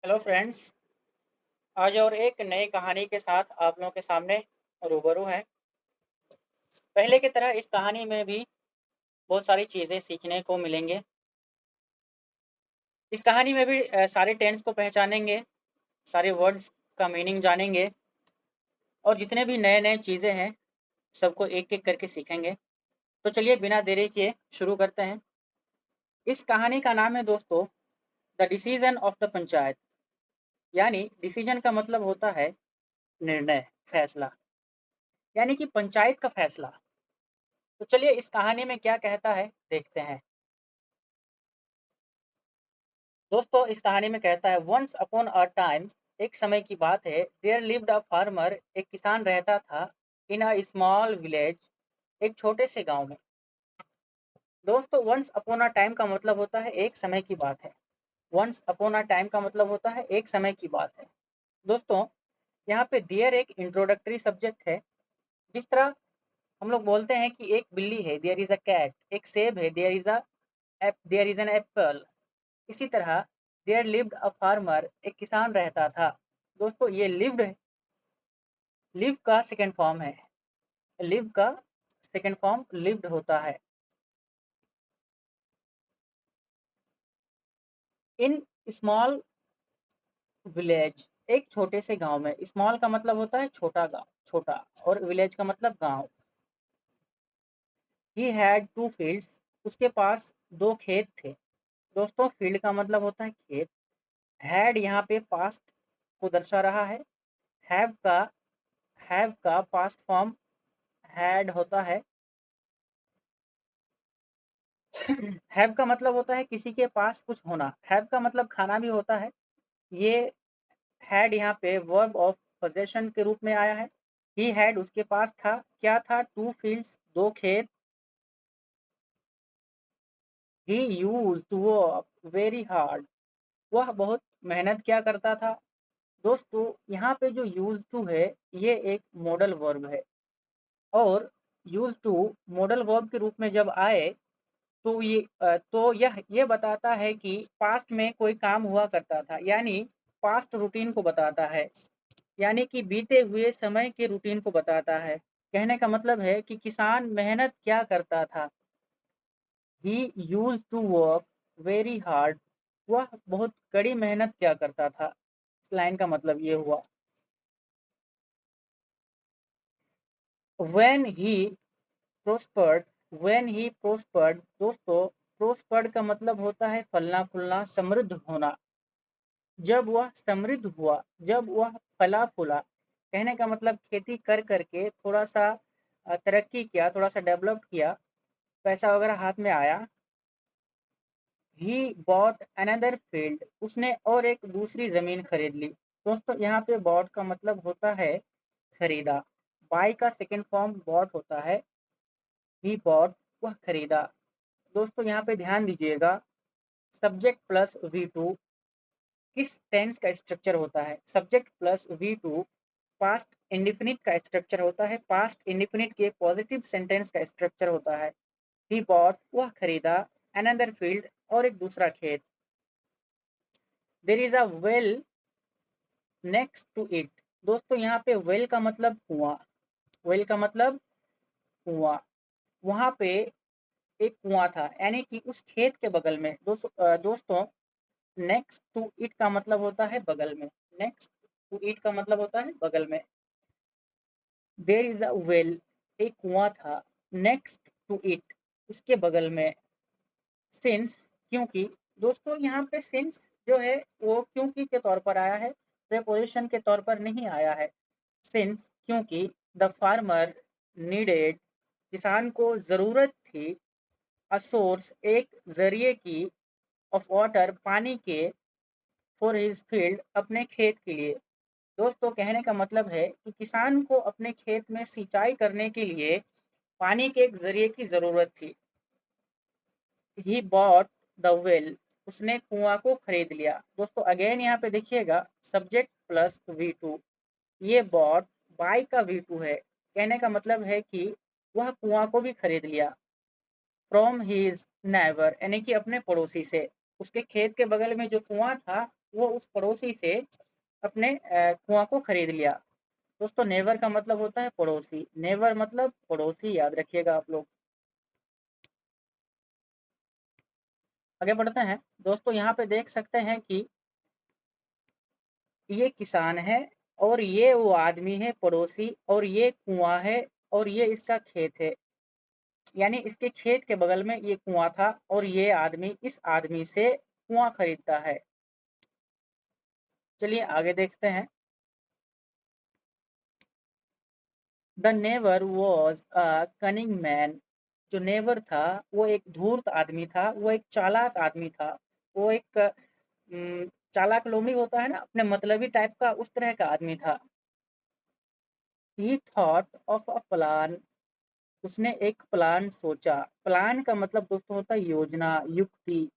Hello friends. आज और एक नई कहानी के साथ आप लोगों के सामने रूबरू हैं। पहले की तरह इस कहानी में भी बहुत सारी चीज़ें सीखने को मिलेंगे। इस कहानी में भी सारे टेंस को पहचानेंगे, सारे वर्ड्स का मीनिंग जानेंगे और जितने भी नए-नए चीज़ें हैं सबको एक-एक करके सीखेंगे। तो चलिए बिना देरी किए शुरू करते हैं। इस कहानी का नाम है दोस्तों the decision of the panchayat. यानी डिसीजन का मतलब होता है निर्णय, फैसला, यानी कि पंचायत का फैसला। तो चलिए इस कहानी में क्या कहता है देखते हैं। दोस्तों इस कहानी में कहता है वंस अपॉन अ टाइम, एक समय की बात है, देयर लिव्ड अ फार्मर, एक किसान रहता था, इन अ स्मॉल विलेज, एक छोटे से गांव में। दोस्तों वंस अपॉन अ टाइम का मतलब होता है एक समय की बात है। वंस अपॉन अ टाइम का मतलब होता है एक समय की बात है। दोस्तों यहाँ पे देयर एक इंट्रोडक्टरी सब्जेक्ट है। जिस तरह हम लोग बोलते हैं कि एक बिल्ली है, देयर इज अ कैट, एक सेब है, देयर इज एन एप्पल। इसी तरह देयर लिव्ड अ फार्मर, एक किसान रहता था। दोस्तों ये लिव्ड, लिव का सेकेंड फॉर्म है। लिव का सेकेंड फॉर्म लिव्ड होता है। इन स्मॉल विलेज, एक छोटे से गांव में। स्मॉल का मतलब होता है छोटा गांव, छोटा, और विलेज का मतलब गांव। ही हैड टू फील्ड्स, उसके पास दो खेत थे। दोस्तों फील्ड का मतलब होता है खेत। हैड यहाँ पे पास्ट को दर्शा रहा है। हैव का हैव का पास्ट फॉर्म हैड होता है। हैव का मतलब होता है किसी के पास कुछ होना। हैव का मतलब खाना भी होता है। ये हैड यहाँ पे वर्ब ऑफ पोजेशन के रूप में आया है। ही हैड उसके पास था, क्या था, टू फील्ड्स, दो खेत। He used to work very hard, वह बहुत मेहनत किया करता था। दोस्तों यहाँ पे जो यूज टू है ये एक मॉडल वर्ब है, और यूज टू मॉडल वर्ब के रूप में जब आए तो यह बताता है कि पास्ट में कोई काम हुआ करता था, यानी पास्ट रूटीन को बताता है, यानी कि बीते हुए समय के रूटीन को बताता है। कहने का मतलब है कि किसान मेहनत क्या करता था। He used to work very hard, वह बहुत कड़ी मेहनत क्या करता था। इस लाइन का मतलब ये हुआ। When he prospered, when he prospered. दोस्तों प्रोस्पर्ड का मतलब होता है फलना फूलना, समृद्ध होना। जब वह समृद्ध हुआ, जब वह फला फूला, कहने का मतलब खेती कर करके थोड़ा सा तरक्की किया, थोड़ा सा डेवलप किया, पैसा वगैरह हाथ में आया। ही बॉट अनदर फील्ड, उसने और एक दूसरी जमीन खरीद ली। दोस्तों यहाँ पे बॉट का मतलब होता है खरीदा। बाई का सेकेंड फॉर्म बॉट होता है। ही बॉट, वह खरीदा। दोस्तों यहाँ पे ध्यान दीजिएगा, सब्जेक्ट प्लस वी टू किस टेंस का स्ट्रक्चर होता है। Subject plus V two past indefinite का स्ट्रक्चर होता है। पास्ट इंडिफिनिट के पॉजिटिव सेंटेंस का स्ट्रक्चर होता है। ही बॉट, वह खरीदा, अनदर फील्ड, और एक दूसरा खेत। There is a well next to it. दोस्तों यहाँ पे वेल का मतलब कुआं, वेल का मतलब कुआं। वहां पे एक कुआं था, यानी कि उस खेत के बगल में। दोस्तों नेक्स्ट टू इट का मतलब होता है बगल में। नेक्स्ट टू इट का मतलब होता है बगल में। देयर इज अ वेल, एक कुआं था, नेक्स्ट टू इट, उसके बगल में। सिंस, क्योंकि। दोस्तों यहाँ पे सिंस जो है वो क्योंकि के तौर पर आया है, प्रेपोजिशन के तौर पर नहीं आया है। सिंस, क्योंकि। द फार्मर नीडेड, किसान को ज़रूरत थी। अ सोर्स, एक जरिए की। ऑफ वाटर, पानी के। फॉर हिज फील्ड, अपने खेत के लिए। दोस्तों कहने का मतलब है कि किसान को अपने खेत में सिंचाई करने के लिए पानी के एक जरिए की जरूरत थी। ही बॉट द वेल, उसने कुआं को खरीद लिया। दोस्तों अगेन यहाँ पे देखिएगा, सब्जेक्ट प्लस वी टू, ये बॉट बाई का वी टू है। कहने का मतलब है कि वह कुआं को भी खरीद लिया। फ्रॉम हिज नेबर, यानी कि अपने पड़ोसी से। उसके खेत के बगल में जो कुआं था वो उस पड़ोसी से अपने कुआँ को खरीद लिया। दोस्तों नेवर का मतलब होता है पड़ोसी, नेवर मतलब पड़ोसी, याद रखिएगा आप लोग। आगे बढ़ते हैं दोस्तों, यहाँ पे देख सकते हैं कि ये किसान है और ये वो आदमी है पड़ोसी, और ये कुआँ है और ये इसका खेत है। यानी इसके खेत के बगल में ये कुआँ था और ये आदमी इस आदमी से कुआँ खरीदता है। चलिए आगे देखते हैं। The never was a cunning man. जो नेवर था वो एक धूर्त आदमी था, वो एक चालाक आदमी था। वो एक चालाक लोमड़ी होता है ना, अपने मतलबी टाइप का, उस तरह का आदमी था। ही थॉट ऑफ अ प्लान। उसने एक प्लान सोचा। प्लान का मतलब दोस्तों होता है योजना, युक्ति।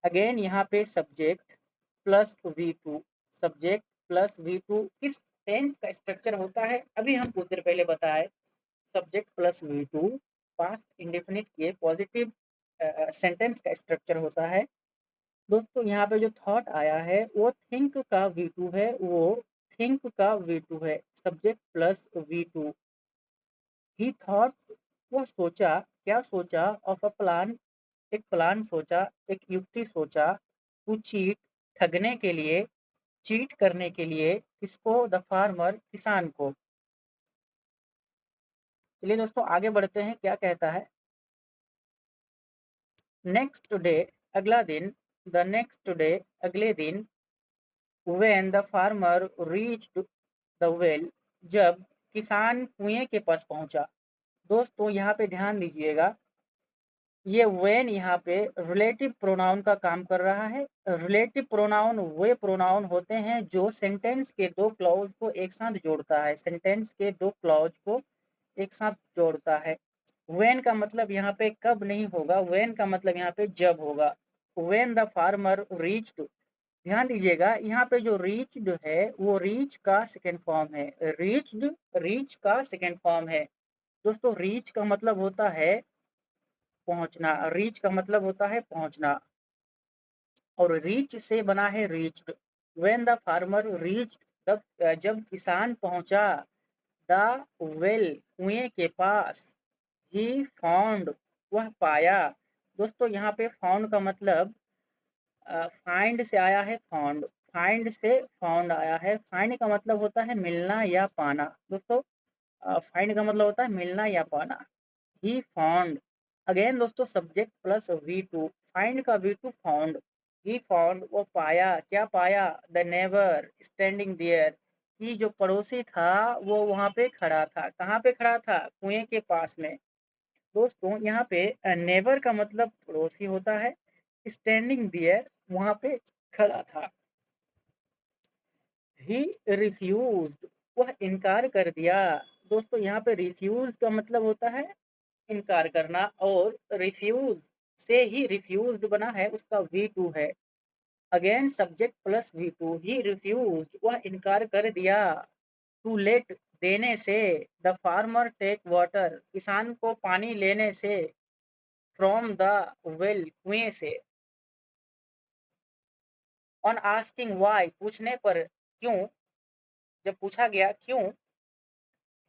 अगेन यहाँ पे subject plus V2, subject plus V2 किस टेंस का स्ट्रक्चर होता है, अभी हम कुछ देर पहले बताए। Subject plus V2 past indefinite के पॉजिटिव सेंटेंस का स्ट्रक्चर होता है। दोस्तों यहाँ पे जो थॉट आया है वो थिंक का V2 है, वो थिंक का V2 है, सब्जेक्ट प्लस V2। ही थॉट, वह सोचा, क्या सोचा, ऑफ अ प्लान, एक प्लान सोचा, एक युक्ति सोचा, टू चीट, ठगने के लिए, चीट करने के लिए, किसको, द फार्मर, किसान को। चलिए दोस्तों आगे बढ़ते हैं, क्या कहता है। नेक्स्ट डे, अगला दिन, द नेक्स्ट डे, अगले दिन, when the farmer reached the well, जब किसान कुएं के पास पहुंचा। दोस्तों यहाँ पे ध्यान दीजिएगा, ये व्हेन यहाँ पे रिलेटिव प्रोनाउन का काम कर रहा है। रिलेटिव प्रोनाउन वे प्रोनाउन होते हैं जो सेंटेंस के दो क्लॉज को एक साथ जोड़ता है, सेंटेंस के दो क्लॉज को एक साथ जोड़ता है। व्हेन का मतलब यहाँ पे कब नहीं होगा, व्हेन का मतलब यहाँ पे जब होगा। व्हेन द फार्मर रीच्ड, ध्यान दीजिएगा यहाँ पे जो रीच्ड है वो रीच का सेकेंड फॉर्म है। रीच्ड, रीच का सेकेंड फॉर्म है। दोस्तों रीच का मतलब होता है पहुंचना, रीच का मतलब होता है पहुंचना, और रीच से बना है reached. When the farmer reached, तब जब किसान पहुंचा, द वेल, कुएं के पास, ही फाउंड, वह पाया। दोस्तों यहाँ पे फाउंड का मतलब फाइंड से आया है, फाउंड, फाइंड से फाउंड आया है। फाइंड का मतलब होता है मिलना या पाना। दोस्तों फाइंड का मतलब होता है मिलना या पाना। ही फाउंड, अगेन दोस्तों सब्जेक्ट प्लस V2, फाइंड का V2 फाउंड। ही फाउंड, वो पाया, क्या पाया, द नेबर स्टैंडिंग देयर, कि जो पड़ोसी था वो वहां पे खड़ा था। कहाँ पे खड़ा था, कुएं के पास में। दोस्तों यहाँ पे नेबर का मतलब पड़ोसी होता है, स्टैंडिंग देयर वहां पे खड़ा था। ही रिफ्यूज्ड, वह इनकार कर दिया। दोस्तों यहाँ पे रिफ्यूज का मतलब होता है इनकार करना, और रिफ्यूज से ही रिफ्यूज्ड बना है, उसका V2 है। अगेन सब्जेक्ट प्लस V2, ही रिफ्यूज्ड, वह इनकार कर दिया, टू लेट, देने से, द फार्मर टेक वाटर, किसान को पानी लेने से, फ्रॉम द वेल, कुएं से। ऑन आस्किंग वाई, पूछने पर क्यों, जब पूछा गया क्यों,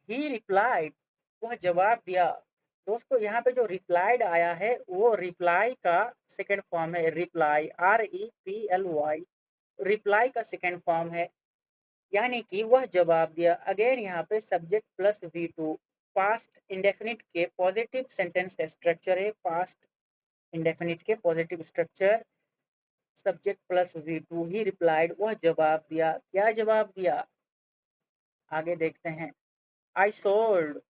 ही रिप्लाइड, वह जवाब दिया। दोस्तों यहाँ पे जो रिप्लाइड आया है वो रिप्लाई का सेकेंड फॉर्म है, रिप्लाई, REPLY, रिप्लाई का सेकेंड फॉर्म है, यानी कि वह जवाब दिया। अगेन यहाँ पे subject plus V2, past indefinite के पॉजिटिव सेंटेंस का स्ट्रक्चर है, पास्ट इंडेफिनिट के positive structure, subject plus V2, he replied, वह जवाब दिया। क्या जवाब दिया, आगे देखते हैं। I sold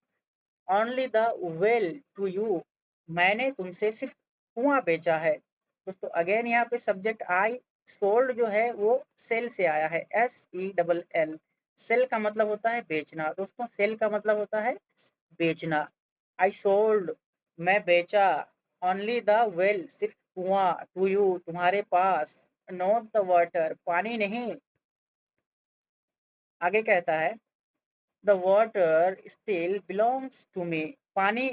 only the well to you, मैंने तुमसे सिर्फ कुआं बेचा है। दोस्तों अगेन यहाँ पे सब्जेक्ट आई, सोल्ड जो है वो सेल से आया है, SELL। सेल का मतलब होता है बेचना। दोस्तों सेल का मतलब होता है बेचना। आई सोल्ड, मैं बेचा, ओनली द वेल, सिर्फ कुआं, टू यू, तुम्हारे पास, नॉट द वाटर, पानी नहीं। आगे कहता है, the water still belongs to me, पानी,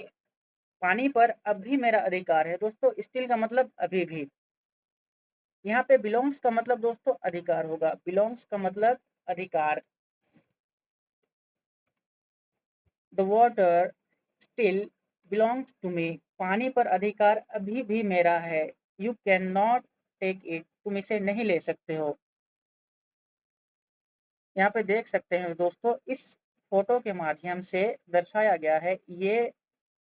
पानी पर अब भी मेरा अधिकार है। दोस्तों स्टिल का मतलब अभी भी, यहाँ पे बिलोंग्स का मतलब दोस्तों अधिकार होगा, बिलोंग्स का मतलब अधिकार। The water still belongs to me, पानी पर अधिकार अभी भी मेरा है। You can not take it, तुम इसे नहीं ले सकते हो। यहाँ पे देख सकते हैं दोस्तों, इस फोटो के माध्यम से दर्शाया गया है, ये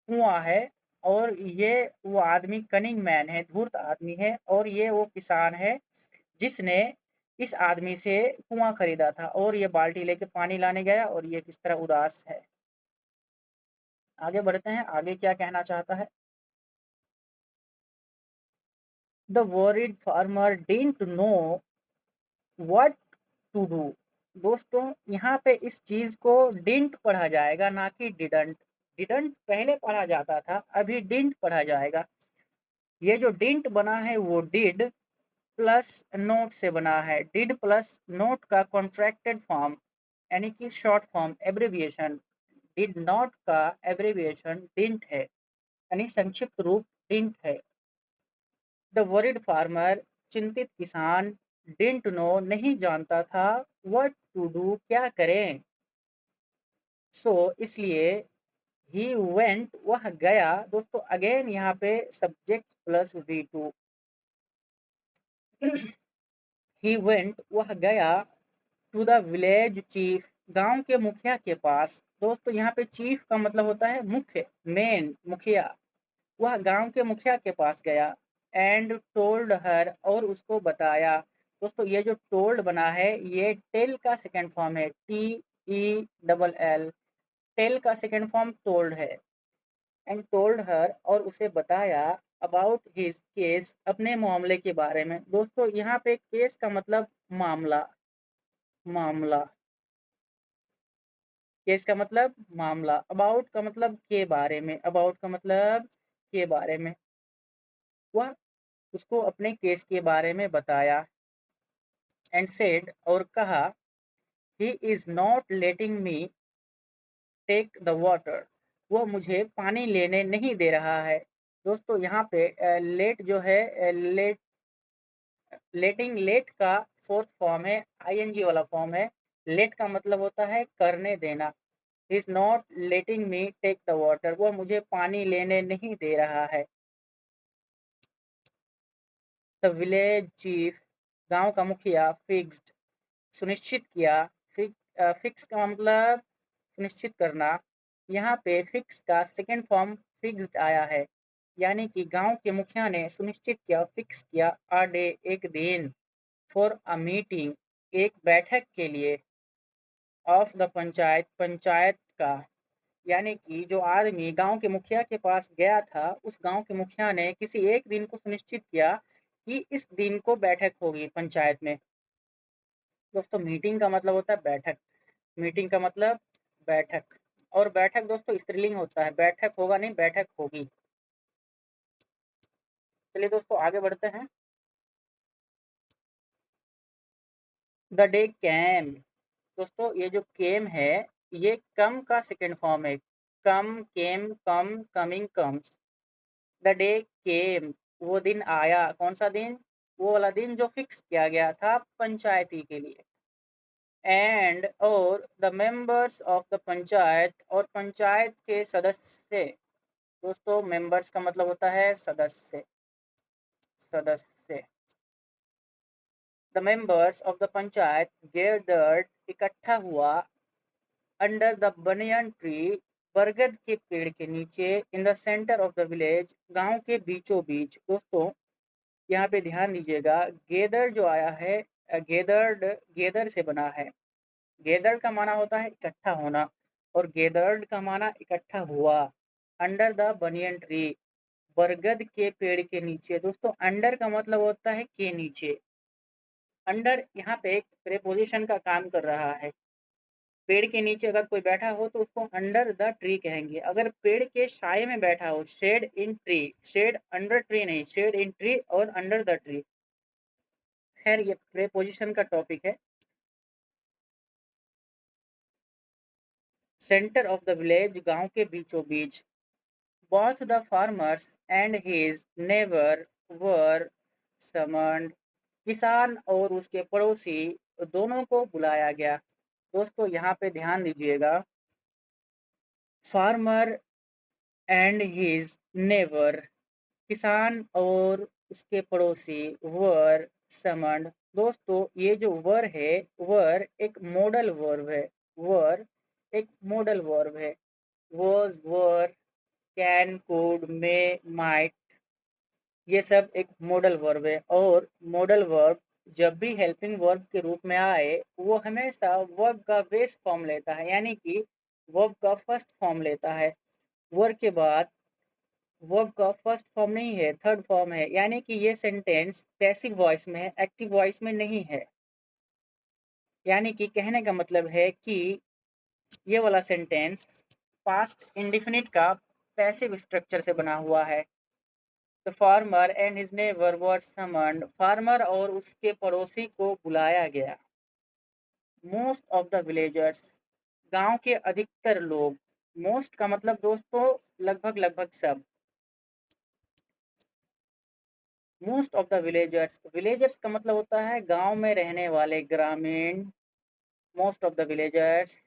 कुआं है और ये वो आदमी कनिंग मैन है, धूर्त आदमी है, और ये वो किसान है जिसने इस आदमी से कुआं खरीदा था और ये बाल्टी लेके पानी लाने गया और ये किस तरह उदास है। आगे बढ़ते हैं, आगे क्या कहना चाहता है। The worried farmer didn't know what to do. दोस्तों यहाँ पे इस चीज को डिडंट पढ़ा जाएगा, ना कि डिडंट। डिडंट पहले पढ़ा जाता था, अभी डिडंट पढ़ा जाएगा। ये जो डिडंट बना है वो डिड प्लस नोट से बना है। डिड प्लस नोट का कॉन्ट्रैक्टेड फॉर्म, यानी कि short form, abbreviation. Did not का एब्रिविएशन डिडंट है, यानी संक्षिप्त रूप डिडंट है। द वरीड फार्मर, चिंतित किसान, डिडंट नो, नहीं जानता था, व्हाट टू डू, क्या करें। सो इसलिए, ही वेंट, वह गया। दोस्तों अगेन यहाँ पे subject plus V2। He went, वह गया, टू द विलेज चीफ, गांव के मुखिया के पास। दोस्तों यहाँ पे चीफ का मतलब होता है मुख्य, मेन, मुखिया। वह गांव के मुखिया के पास गया। एंड टोल्ड हर, और उसको बताया। दोस्तों ये जो टोल्ड बना है ये टेल का सेकेंड फॉर्म है, TELL। टेल का सेकेंड फॉर्म टोल्ड है। एंड टोल्ड हर, और उसे बताया, अबाउट हिज केस, अपने मामले के बारे में। दोस्तों यहाँ पे केस का मतलब मामला, मामला। केस का मतलब मामला, अबाउट का मतलब के बारे में, अबाउट का मतलब के बारे में। वह उसको अपने केस के बारे में बताया। एंड सेड, और कहा, he is not letting me take the water, वो मुझे पानी लेने नहीं दे रहा है। दोस्तों यहाँ पे लेट जो है, लेट, लेटिंग, लेट का फोर्थ फॉर्म है, ING वाला फॉर्म है। लेट का मतलब होता है करने देना। Is not letting me take the water, वो मुझे पानी लेने नहीं दे रहा है। द विलेज चीफ, गांव का मुखिया, फिक्स्ड, सुनिश्चित किया। फिक्स का मतलब सुनिश्चित करना। यहाँ पे फिक्स का सेकेंड फॉर्म फिक्स्ड आया है, यानी कि गांव के मुखिया ने सुनिश्चित किया, फिक्स किया, अ डे, एक दिन, फॉर अ मीटिंग, एक बैठक के लिए, ऑफ द पंचायत, पंचायत का। यानी कि जो आदमी गांव के मुखिया के पास गया था, उस गांव के मुखिया ने किसी एक दिन को सुनिश्चित किया कि इस दिन को बैठक होगी पंचायत में। दोस्तों मीटिंग का मतलब होता है बैठक, मीटिंग का मतलब बैठक, और बैठक दोस्तों स्त्रीलिंग होता है, बैठक होगा नहीं, बैठक होगी। चलिए दोस्तों आगे बढ़ते हैं। द डे कैम, दोस्तों ये जो केम है ये कम का सेकेंड फॉर्म है। कम, केम, कम, कमिंग, कम्स। द डे केम, वो दिन आया। कौन सा दिन? वो वाला दिन जो फिक्स किया गया था पंचायती के लिए। एंड, और the members of the panchayat, और पंचायत के सदस्य। दोस्तों मेंबर्स का मतलब होता है सदस्य, सदस्य। The members of the panchayat gathered, इकट्ठा हुआ, अंडर द बनियन ट्री, बरगद के पेड़ के नीचे, in the centre of the village, गांव के बीचों बीच। दोस्तों यहाँ पे ध्यान दीजिएगा, गेदर जो आया है, गेदर्ड गेदर से बना है। गेदर का माना होता है इकट्ठा होना, और गेदर्ड का माना इकट्ठा हुआ। अंडर द बनियन ट्री, बरगद के पेड़ के नीचे। दोस्तों अंडर का मतलब होता है के नीचे। अंडर यहाँ पे एक प्रेपोजिशन का काम कर रहा है। पेड़ के नीचे अगर कोई बैठा हो तो उसको अंडर द ट्री कहेंगे। अगर पेड़ के साए में बैठा हो, shade in tree, shade under tree नहीं, शेड इन ट्री और अंडर द ट्री। खैर ये प्रेपोजिशन का टॉपिक है। सेंटर ऑफ द विलेज, गांव के बीचों बीच। Both the farmers and his neighbor were summoned, किसान और उसके पड़ोसी दोनों को बुलाया गया। दोस्तों यहाँ पे ध्यान दीजिएगा, फार्मर एंड हिज नेबर, किसान और उसके पड़ोसी, वर समन्ड। दोस्तों ये जो वर है, वर एक मॉडल वर्ब है, वर एक मॉडल वर्ब है। Was, were, can, could, may, might, ये सब एक मॉडल वर्ब है। और मॉडल वर्ब जब भी हेल्पिंग वर्ब के रूप में आए वो हमेशा वर्ब का बेस फॉर्म लेता है, यानी कि वर्ब का फर्स्ट फॉर्म लेता है। वर्ब के बाद वर्ब का फर्स्ट फॉर्म नहीं है, थर्ड फॉर्म है, यानी कि ये सेंटेंस पैसिव वॉइस में है, एक्टिव वॉइस में नहीं है। यानी कि कहने का मतलब है कि ये वाला सेंटेंस पास्ट इंडेफिनिट का पैसिव स्ट्रक्चर से बना हुआ है। The farmer and his neighbour were summoned, farmer और उसके पड़ोसी को बुलाया गया। मोस्ट ऑफ द विलेजर्स, गांव के अधिकतर लोग। मोस्ट का मतलब दोस्तों लगभग लगभग सब। Most of the villagers, villagers का मतलब होता है गांव में रहने वाले, ग्रामीण। मोस्ट ऑफ द विलेजर्स,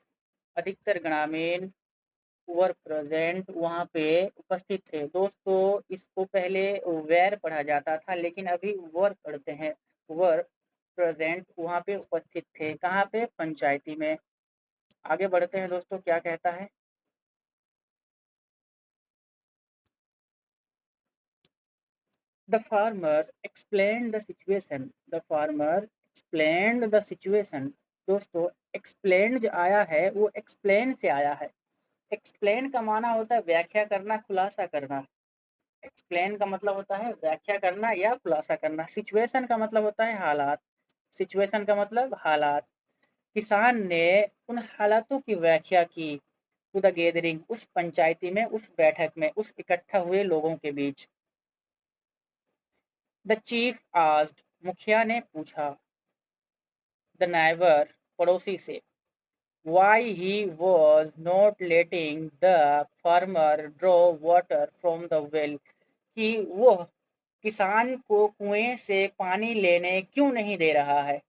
अधिकतर ग्रामीण, वर प्रेजेंट, वहाँ पे उपस्थित थे। दोस्तों इसको पहले वेर पढ़ा जाता था, लेकिन अभी वर पढ़ते हैं। वर प्रेजेंट, वहाँ पे उपस्थित थे, कहाँ पे, पंचायती में। आगे बढ़ते हैं दोस्तों, क्या कहता है। The farmer explain the situation, the farmer explain the situation. दोस्तों एक्सप्लेन जो आया है वो एक्सप्लेन से आया है। एक्सप्लेन का माना होता है व्याख्या करना, खुलासा करना। एक्सप्लेन का मतलब होता है व्याख्या करना या खुलासा करना। सिचुएशन का मतलब होता है हालात, सिचुएशन का मतलब हालात। किसान ने उन हालातों की व्याख्या की, टू द गैदरिंग, उस पंचायती में, उस बैठक में, उस इकट्ठा हुए लोगों के बीच। द चीफ आस्क्ड, मुखिया ने पूछा। द नाइबर, पड़ोसी से। Why he was not letting the farmer draw water from the well, कि वह किसान को कुएं से पानी लेने क्यों नहीं दे रहा है।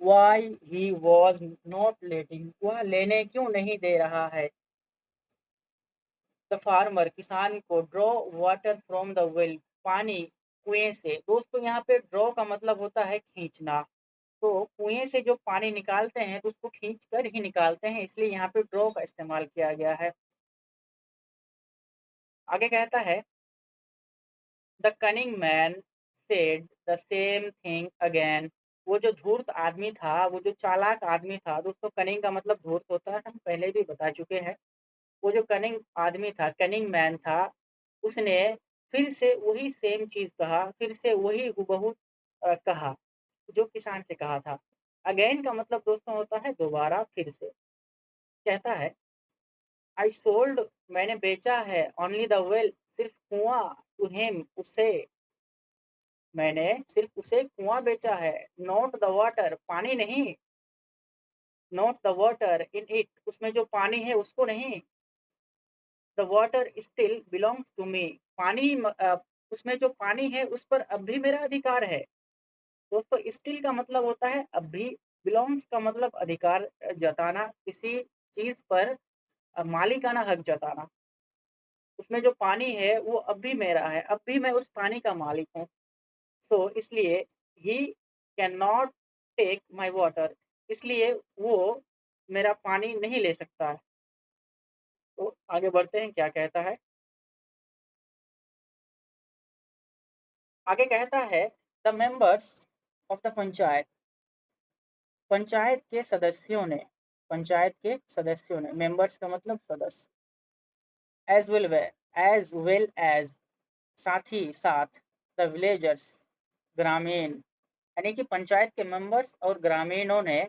Why he was not letting, वह लेने क्यों नहीं दे रहा है। द फार्मर, किसान को, draw water from the well, पानी कुएं से। दोस्तों यहाँ पे ड्रॉ का मतलब होता है खींचना। तो कुएं से जो पानी निकालते हैं तो उसको खींच कर ही निकालते हैं, इसलिए यहाँ पे ड्रॉ का इस्तेमाल किया गया है। आगे कहता है, the cunning man said the same thing again, वो जो धूर्त आदमी था, वो जो चालाक आदमी था। दोस्तों कनिंग का मतलब धूर्त होता है, हम पहले भी बता चुके हैं। वो जो कनिंग आदमी था, कनिंग मैन था, उसने फिर से वही सेम चीज कहा, फिर से वही हुबहू कहा जो किसान से कहा था। अगेन का मतलब दोस्तों होता है दोबारा, फिर से। कहता है, आई सोल्ड, मैंने बेचा है, ओनली द वेल, सिर्फ कुआं, टू हिम, उसे, मैंने सिर्फ उसे कुआं बेचा है, नॉट द वाटर, पानी नहीं, not the water in it, उसमें जो पानी है उसको नहीं। The water still belongs to me, पानी उसमें जो पानी है उस पर अब भी मेरा अधिकार है। दोस्तों स्टिल का मतलब होता है अब भी, बिलोंग्स का मतलब अधिकार जताना, किसी चीज पर मालिकाना हक जताना। उसमें जो पानी है वो अब भी मेरा है, अब भी मैं उस पानी का मालिक हूँ। तो इसलिए he can not take my water, इसलिए वो मेरा पानी नहीं ले सकता है। तो आगे बढ़ते हैं, क्या कहता है। आगे कहता है, the members of the panchayat, panchayat के सदस्यों ने, पंचायत के सदस्यों ने, मेंबर्स का मतलब सदस्य। As well, as well as, साथ ही साथ, द विलेजर्स, ग्रामीण, यानी कि पंचायत के मेंबर्स और ग्रामीणों ने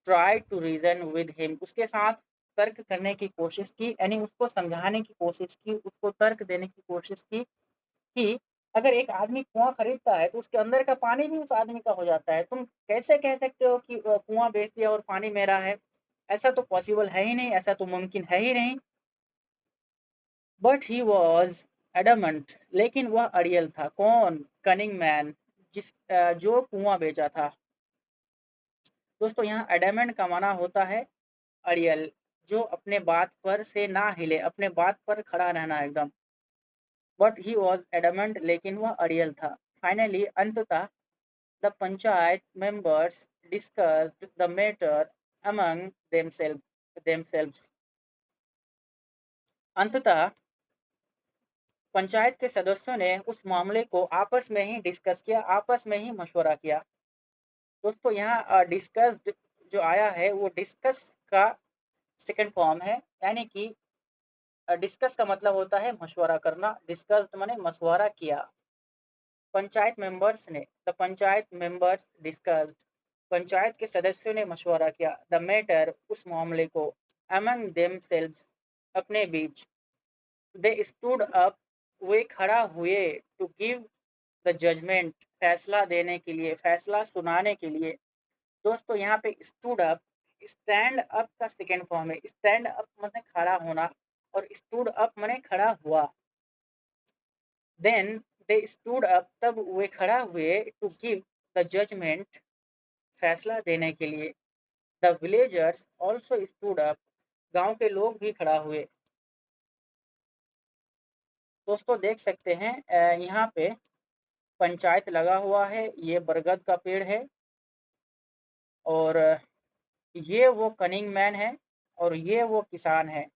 try to reason with him, उसके साथ तर्क करने की कोशिश की, यानी उसको समझाने की कोशिश की, उसको तर्क देने की कोशिश की कि अगर एक आदमी कुआं खरीदता है तो उसके अंदर का पानी भी उस आदमी का हो जाता है, तुम कैसे कह सकते हो कि कुआं बेच दिया और पानी मेरा है। ऐसा तो पॉसिबल है ही नहीं, ऐसा तो मुमकिन है ही नहीं। बट ही वॉज एडमंट, लेकिन वह अड़ियल था। कौन, कनिंग मैन, जो कुआं बेचा था। दोस्तों यहाँ एडमेंट का माना होता है अड़ियल, जो अपने बात पर से ना हिले, अपने बात पर खड़ा रहना एकदम। बट ही वॉज एडमेंट, लेकिन वह अड़ियल था। फाइनली अंततः the panchayat members discussed the matter among themselves. अंततः पंचायत के सदस्यों ने उस मामले को आपस में ही डिस्कस किया, आपस में ही मशवरा किया। दोस्तों यहाँ डिस्कस्ड जो आया है वो डिस्कस का सेकंड फॉर्म है, यानी कि डिस्कस का मतलब होता है मशवरा करना, डिस्कस्ड माने मशवरा किया। पंचायत मेंबर्स ने, the panchayat members discussed, panchayat के सदस्यों ने मशवरा किया, द मैटर उस मामले को, अमंग देमसेल्व्स अपने बीच, दे स्टूड अप वे खड़ा हुए, टू गिव द जजमेंट फैसला देने के लिए, फैसला सुनाने के लिए। दोस्तों यहाँ पे स्टूड अप, स्टैंड अप का सेकेंड फॉर्म है। स्टैंड अप माने खड़ा होना और स्टूड अप माने खड़ा हुआ। देन दे स्टूड अप, तब वे खड़ा हुए, टू गिव द जजमेंट फैसला देने के लिए। The villagers also stood up, गांव के लोग भी खड़ा हुए। दोस्तों देख सकते हैं यहाँ पे पंचायत लगा हुआ है, ये बरगद का पेड़ है, और ये वो कनिंग मैन है, और ये वो किसान है,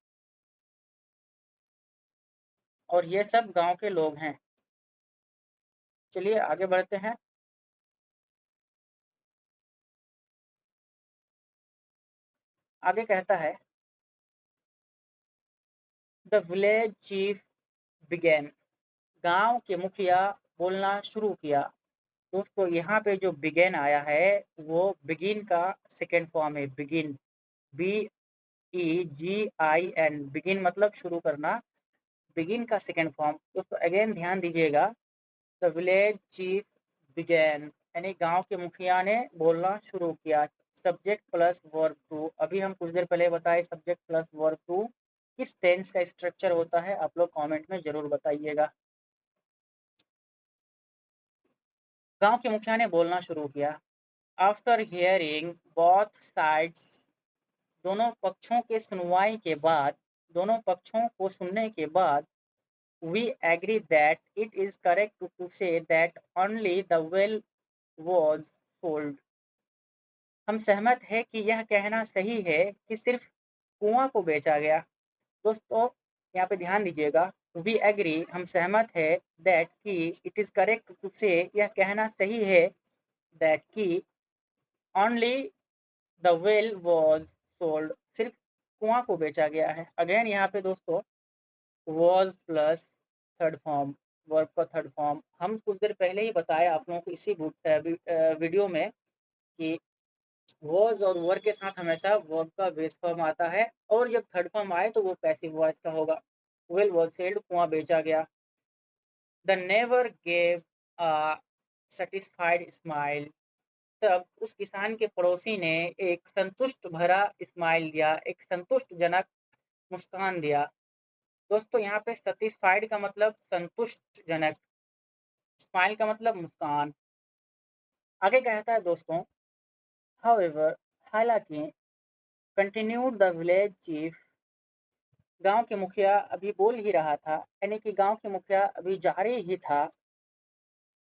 और ये सब गांव के लोग हैं। चलिए आगे बढ़ते हैं। आगे कहता है, द विलेज चीफ बिगेन, गांव के मुखिया बोलना शुरू किया। दोस्तों यहाँ पे जो बिगेन आया है वो बिगिन का सेकेंड फॉर्म है। बिगिन, BEGIN, बिगिन मतलब शुरू करना, बिगिन का सेकेंड फॉर्म। दोस्तों अगेन ध्यान दीजिएगा, द विलेज चीफ बिगेन, यानी गांव के मुखिया ने बोलना शुरू किया। सब्जेक्ट प्लस वर्ब टू, अभी हम कुछ देर पहले बताए सब्जेक्ट प्लस वर्ब टू किस टेंस का स्ट्रक्चर होता है, आप लोग कमेंट में जरूर बताइएगा। गांव के मुखिया ने बोलना शुरू किया। आफ्टर हियरिंग बोथ साइड्स, दोनों पक्षों के सुनवाई के बाद, दोनों पक्षों को सुनने के बाद, we agree that it is correct to say that only the well was sold, हम सहमत है कि यह कहना सही है कि सिर्फ कुआं को बेचा गया। दोस्तों यहाँ पे ध्यान दीजिएगा, वी एग्री हम सहमत है, दैट कि इट इज करेक्ट टू से यह कहना सही है, दैट कि only the well was sold, सिर्फ कुआं को बेचा गया है। अगेन यहाँ पे दोस्तों was plus third form, verb का थर्ड फॉर्म। हम कुछ देर पहले ही बताया आप लोगों को इसी वीडियो में कि वॉज और वर के साथ हमेशा वर्ब का बेस फॉर्म आता है, और जब थर्ड फॉर्म आए तो वो पैसिव वॉइस का होगा। वेल वॉज सेल्ड, कुआं बेचा गया। The never gave a satisfied smile, तब उस किसान के पड़ोसी ने एक संतुष्ट भरा स्माइल दिया, एक संतुष्टजनक मुस्कान दिया। दोस्तों यहाँ पे सेटिस्फाइड का मतलब संतुष्टजनक, स्माइल का मतलब मुस्कान। आगे कहता है दोस्तों, हाउएवर, हालांकि, कंटिन्यूड द विलेज चीफ, गांव के मुखिया अभी बोल ही रहा था, यानी कि गांव के मुखिया अभी जारी ही था।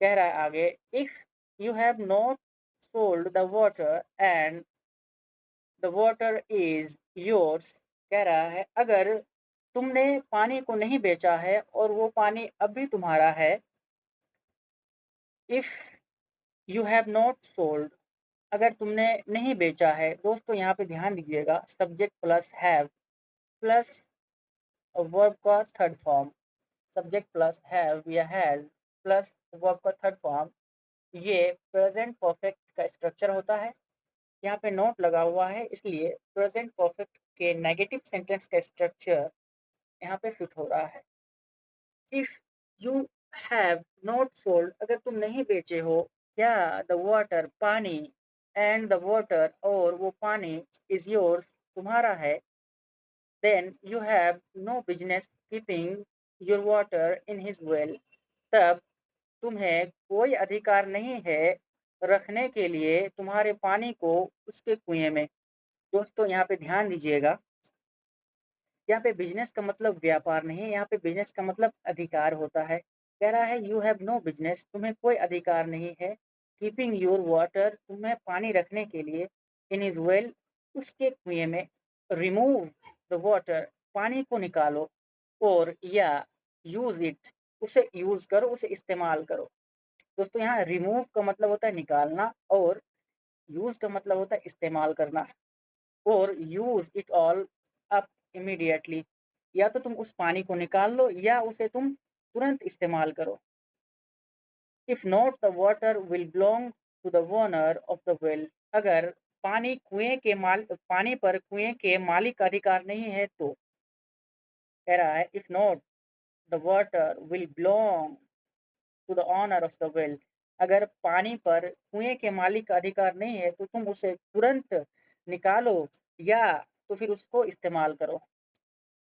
कह रहा है आगे, if you have not sold the water and the water is yours, कह रहा है अगर तुमने पानी को नहीं बेचा है और वो पानी अभी तुम्हारा है। If you have not sold, अगर तुमने नहीं बेचा है। दोस्तों यहाँ पे ध्यान दीजिएगा, subject plus have plus verb का third form, subject plus have या हैज प्लस वर्ब का थर्ड फॉर्म, ये प्रेजेंट परफेक्ट का स्ट्रक्चर होता है। यहाँ पे नोट लगा हुआ है, इसलिए प्रेजेंट परफेक्ट के नेगेटिव सेंटेंस का स्ट्रक्चर यहाँ पे फिट हो रहा है। If you have not sold, अगर तुम नहीं बेचे हो क्या, द वाटर पानी, एंड द वाटर और वो पानी, इज योर्स तुम्हारा है, then you have no business keeping your water in his well, तब तुम्हें कोई अधिकार नहीं है रखने के लिए तुम्हारे पानी को उसके कुएँ में। दोस्तों यहाँ पे ध्यान दीजिएगा, यहाँ पे बिज़नेस का मतलब व्यापार नहीं है, यहाँ पे बिज़नेस का मतलब अधिकार होता है। कह रहा है यू हैव नो बिज़नेस, तुम्हें कोई अधिकार नहीं है कीपिंग योर वाटर, तुम्हें पानी रखने के लिए इन हिज़ वेल, उसके कुएँ में। रिमूव द वाटर, पानी को निकालो, और या यूज़ इट, उसे यूज़ करो, उसे इस्तेमाल करो। दोस्तों यहाँ रिमूव का मतलब होता है निकालना, और यूज़ का मतलब होता है इस्तेमाल करना। और use it all up immediately, या तो तुम उस पानी को निकाल लो या उसे तुम तुरंत इस्तेमाल करो। If not the water will belong to the owner of the well, अगर पानी पर कुएं के मालिक का अधिकार नहीं है तो। कह रहा है if not the water will belong to the owner of the well, अगर पानी पर कुएं के मालिक का अधिकार नहीं है तो तुम उसे तुरंत निकालो या तो फिर उसको इस्तेमाल करो।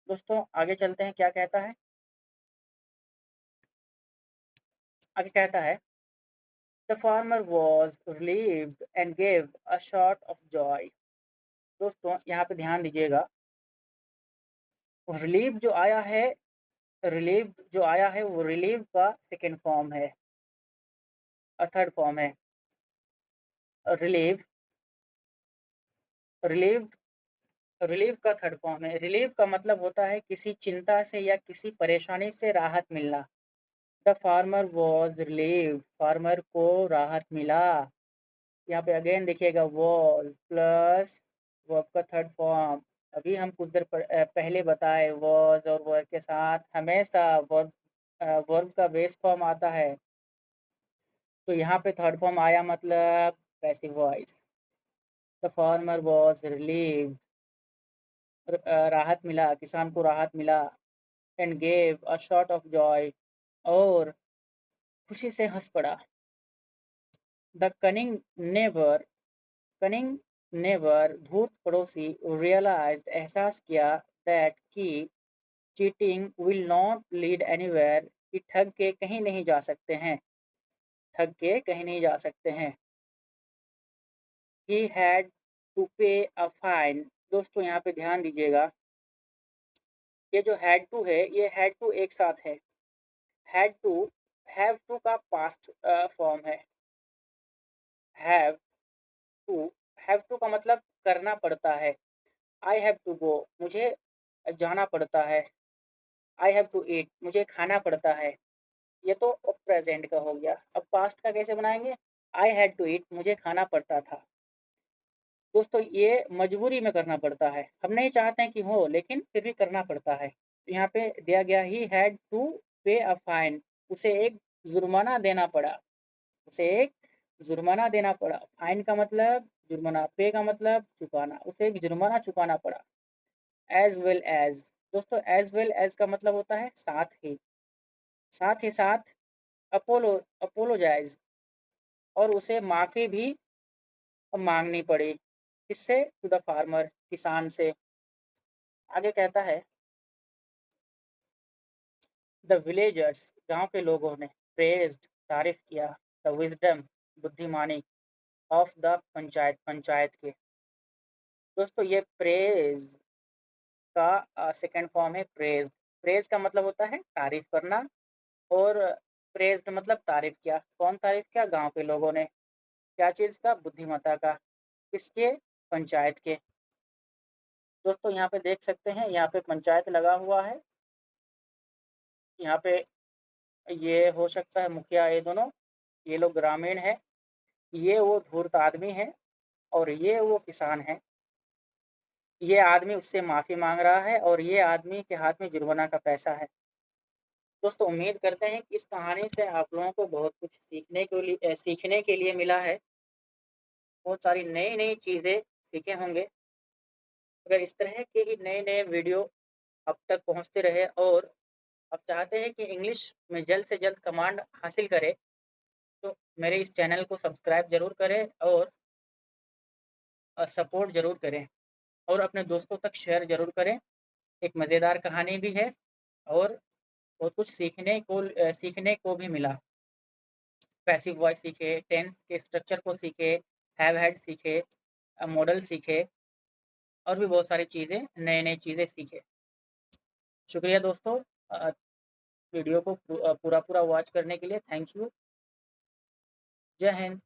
दोस्तों आगे चलते हैं, क्या कहता है। आगे कहता है the farmer was relieved and gave a shot of Joy. दोस्तों यहाँ पे ध्यान दीजिएगा, रिलीव जो आया है, वो रिलीव का सेकेंड फॉर्म है, थर्ड फॉर्म है। रिलीव रिलीव रिलीव का थर्ड फॉर्म है। रिलीव का मतलब होता है किसी चिंता से या किसी परेशानी से राहत मिलना। The farmer was relieve, farmer को राहत मिला। यहाँ पे अगेन देखिएगा वॉज प्लस वर्ब का थर्ड फॉर्म। अभी हम कुछ देर पहले बताए वॉज और वर्ब के साथ हमेशा वर्ब का बेस फॉर्म आता है। तो यहाँ पे थर्ड फॉर्म आया मतलब passive voice. The farmer was relieve, राहत मिला, किसान को राहत मिला। And gave a shot of Joy, और खुशी से हंस पड़ा। द कनिंग नेबर, धूर्त पड़ोसी, रियलाइज्ड, एहसास किया, दैट कि cheating will not lead anywhere, कि ठग के कहीं नहीं जा सकते हैं, ठग के कहीं नहीं जा सकते हैं। ही हैड टू पे अ फाइन। दोस्तों यहाँ पे ध्यान दीजिएगा, ये जो हैड टू है, ये हैड टू एक साथ है। हैड टू, हैव टू का पास्ट फॉर्म है। हैव टू, हैव टू का मतलब करना पड़ता है। आई हैव टू गो, मुझे जाना पड़ता है। आई हैव टू ईट, मुझे खाना पड़ता है। ये तो प्रेजेंट का हो गया। अब पास्ट का कैसे बनाएंगे। आई हैड टू ईट, मुझे खाना पड़ता था। दोस्तों ये मजबूरी में करना पड़ता है, हम नहीं चाहते हैं कि हो, लेकिन फिर भी करना पड़ता है। तो यहाँ पे दिया गया ही हैड टू पे अ फाइन, उसे एक जुर्माना देना पड़ा, उसे एक जुर्माना देना पड़ा। फाइन का मतलब जुर्माना, पे का मतलब चुकाना, उसे एक जुर्माना चुकाना पड़ा। एज वेल एज, दोस्तों एज वेल एज का मतलब होता है साथ ही, साथ ही साथ। अपोलोजाइज, और उसे माफ़ी भी मांगनी पड़ी। किससे, टू द फार्मर, किसान से। आगे कहता है द विलेजर्स, गांव के लोगों ने, प्रेज्ड, तारीफ किया, द विजडम, बुद्धिमानी, ऑफ द पंचायत, पंचायत के। दोस्तों ये प्रेज का सेकंड फॉर्म है प्रेज। प्रेज का मतलब होता है तारीफ करना, और प्रेज्ड मतलब तारीफ किया। कौन तारीफ किया, गांव के लोगों ने। क्या चीज़ का, बुद्धिमत्ता का। किसके, पंचायत के। दोस्तों यहाँ पे देख सकते हैं, यहाँ पे पंचायत लगा हुआ है। यहाँ पे ये हो सकता है मुखिया, ये दोनों, ये लोग ग्रामीण है, ये वो धूर्त आदमी है, और ये वो किसान है। ये आदमी उससे माफ़ी मांग रहा है, और ये आदमी के हाथ में जुर्माना का पैसा है। दोस्तों उम्मीद करते हैं कि इस कहानी से आप लोगों को बहुत कुछ सीखने के लिए मिला है। बहुत सारी नई नई चीज़ें सीखे होंगे। अगर इस तरह के ही नए नए वीडियो अब तक पहुंचते रहे, और आप चाहते हैं कि इंग्लिश में जल्द से जल्द कमांड हासिल करें, तो मेरे इस चैनल को सब्सक्राइब ज़रूर करें, और सपोर्ट ज़रूर करें, और अपने दोस्तों तक शेयर ज़रूर करें। एक मज़ेदार कहानी भी है, और बहुत कुछ सीखने को भी मिला। पैसिव वॉइस सीखे, टेंस के स्ट्रक्चर को सीखे, हैव हैड सीखे, मॉडल सीखे और भी बहुत सारी चीज़ें, नए-नए चीज़ें सीखे। शुक्रिया दोस्तों, वीडियो को पूरा-पूरा वॉच करने के लिए थैंक यू। जय हिंद।